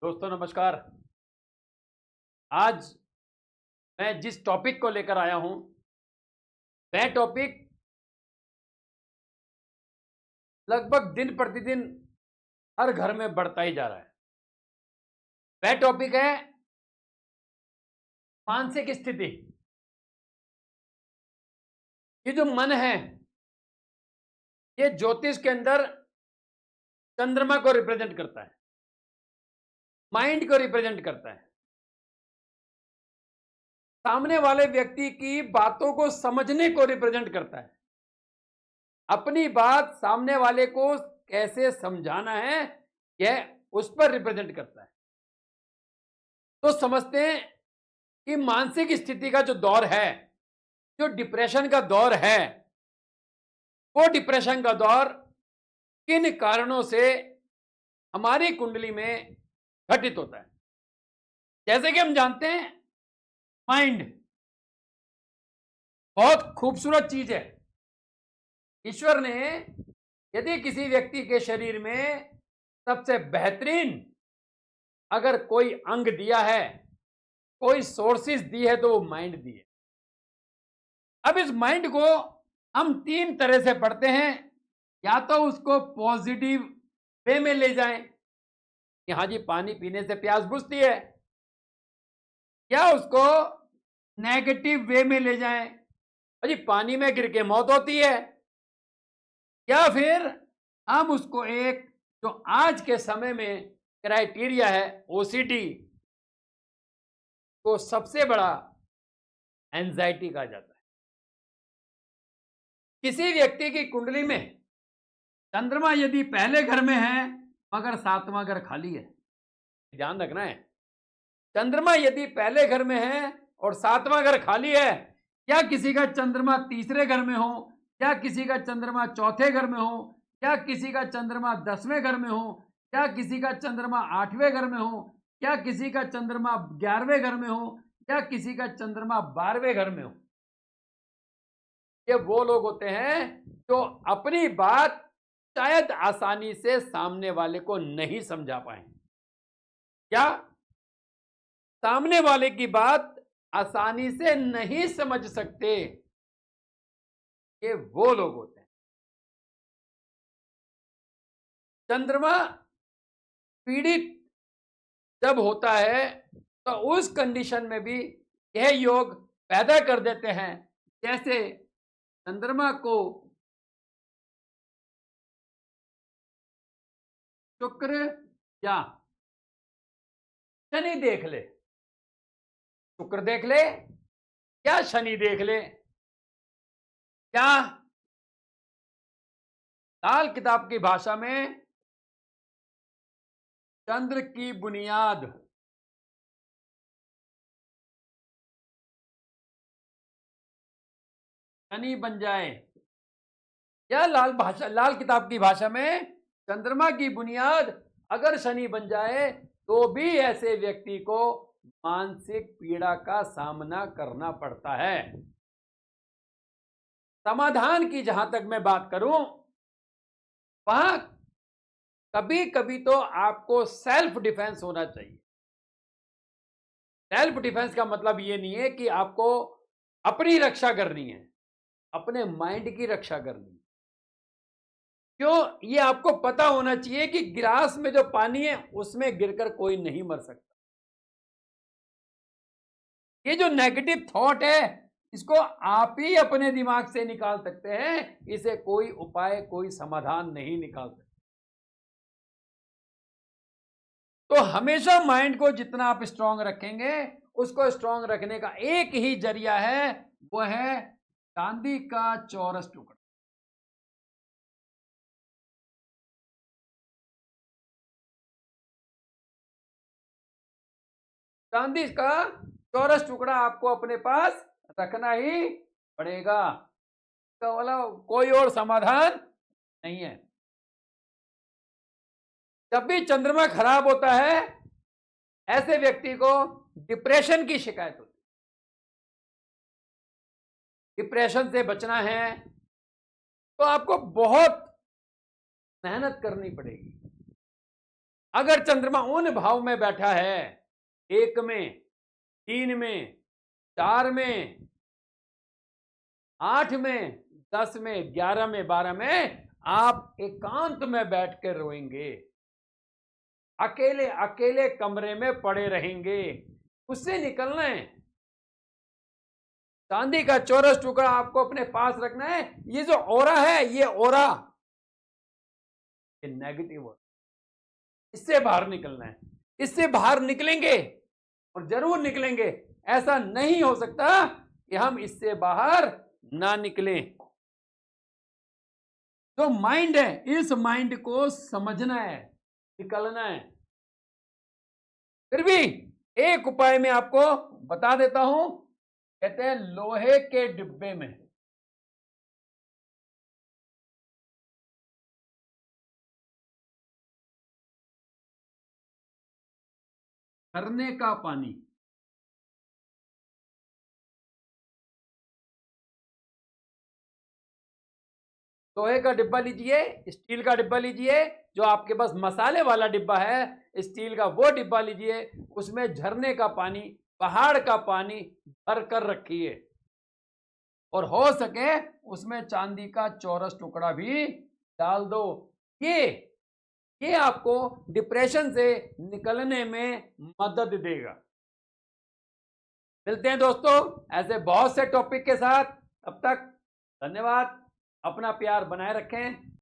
दोस्तों नमस्कार। आज मैं जिस टॉपिक को लेकर आया हूं वह टॉपिक लगभग दिन प्रतिदिन हर घर में बढ़ता ही जा रहा है। वह टॉपिक है मानसिक स्थिति। ये जो मन है ये ज्योतिष के अंदर चंद्रमा को रिप्रेजेंट करता है, माइंड को रिप्रेजेंट करता है। सामने वाले व्यक्ति की बातों को समझने को रिप्रेजेंट करता है। अपनी बात सामने वाले को कैसे समझाना है यह उस पर रिप्रेजेंट करता है। तो समझते हैं कि मानसिक स्थिति का जो दौर है, जो डिप्रेशन का दौर है, वो डिप्रेशन का दौर किन कारणों से हमारी कुंडली में घटित होता है। जैसे कि हम जानते हैं माइंड बहुत खूबसूरत चीज है। ईश्वर ने यदि किसी व्यक्ति के शरीर में सबसे बेहतरीन अगर कोई अंग दिया है, कोई सोर्सेज दी है, तो वो माइंड दी है। अब इस माइंड को हम तीन तरह से पढ़ते हैं। या तो उसको पॉजिटिव वे में ले जाएं कि हाँ जी पानी पीने से प्यास बुझती है, या उसको नेगेटिव वे में ले जाएं, अजी पानी में गिर के मौत होती है। या फिर हम उसको एक जो आज के समय में क्राइटेरिया है ओसीडी को सबसे बड़ा एंजाइटी कहा जाता है। किसी व्यक्ति की कुंडली में चंद्रमा यदि पहले घर में है मगर सातवां घर खाली है, ध्यान रखना है। चंद्रमा यदि पहले घर में है और सातवां घर खाली है, या किसी का चंद्रमा तीसरे घर में हो, या किसी का चंद्रमा चौथे घर में हो, या किसी का चंद्रमा 10वें घर में हो, या किसी का चंद्रमा 8वें घर में हो, या किसी का चंद्रमा 11वें घर में हो, या किसी का चंद्रमा 12वें घर में हो, ये वो लोग होते हैं जो अपनी बात शायद आसानी से सामने वाले को नहीं समझा पाए, या सामने वाले की बात आसानी से नहीं समझ सकते। ये वो लोग होते हैं। चंद्रमा पीड़ित जब होता है तो उस कंडीशन में भी यह योग पैदा कर देते हैं। जैसे चंद्रमा को शुक्र या शनि देख ले, शुक्र देख ले या शनि देख ले, या लाल किताब की भाषा में चंद्र की बुनियाद शनि बन जाए, या लाल किताब की भाषा में चंद्रमा की बुनियाद अगर शनि बन जाए तो भी ऐसे व्यक्ति को मानसिक पीड़ा का सामना करना पड़ता है। समाधान की जहां तक मैं बात करूं, वहां कभी कभी तो आपको सेल्फ डिफेंस होना चाहिए। सेल्फ डिफेंस का मतलब ये नहीं है कि आपको अपनी रक्षा करनी है, अपने माइंड की रक्षा करनी है। क्यों? ये आपको पता होना चाहिए कि गिलास में जो पानी है उसमें गिरकर कोई नहीं मर सकता। ये जो नेगेटिव थॉट है इसको आप ही अपने दिमाग से निकाल सकते हैं, इसे कोई उपाय कोई समाधान नहीं निकाल सकता। तो हमेशा माइंड को जितना आप स्ट्रांग रखेंगे, उसको स्ट्रांग रखने का एक ही जरिया है, वो है चांदी का चौरस टुकड़ा। चांदी का चौरस टुकड़ा आपको अपने पास रखना ही पड़ेगा। तो वाला कोई और समाधान नहीं है। जब भी चंद्रमा खराब होता है ऐसे व्यक्ति को डिप्रेशन की शिकायत होती है। डिप्रेशन से बचना है तो आपको बहुत मेहनत करनी पड़ेगी। अगर चंद्रमा उन भाव में बैठा है, 1 में, 3 में, 4 में, 8 में, 10 में, 11 में, 12 में, आप एकांत में बैठ कर रोएंगे, अकेले अकेले कमरे में पड़े रहेंगे। उससे निकलना है। चांदी का चौरस टुकड़ा आपको अपने पास रखना है। ये जो ऑरा है, ये ऑरा, ये नेगेटिव है, इससे बाहर निकलना है। इससे बाहर निकलेंगे और जरूर निकलेंगे। ऐसा नहीं हो सकता कि हम इससे बाहर ना निकलें। जो माइंड है, इस माइंड को समझना है, निकलना है। फिर भी एक उपाय मैं आपको बता देता हूं। कहते हैं लोहे के डिब्बे में झरने का पानी, लोहे का डिब्बा लीजिए, स्टील का डिब्बा लीजिए, जो आपके पास मसाले वाला डिब्बा है स्टील का, वो डिब्बा लीजिए। उसमें झरने का पानी, पहाड़ का पानी भर कर रखिए और हो सके उसमें चांदी का चौरस टुकड़ा भी डाल दो। ये आपको डिप्रेशन से निकलने में मदद देगा। मिलते हैं दोस्तों ऐसे बहुत से टॉपिक के साथ। तब तक धन्यवाद। अपना प्यार बनाए रखें।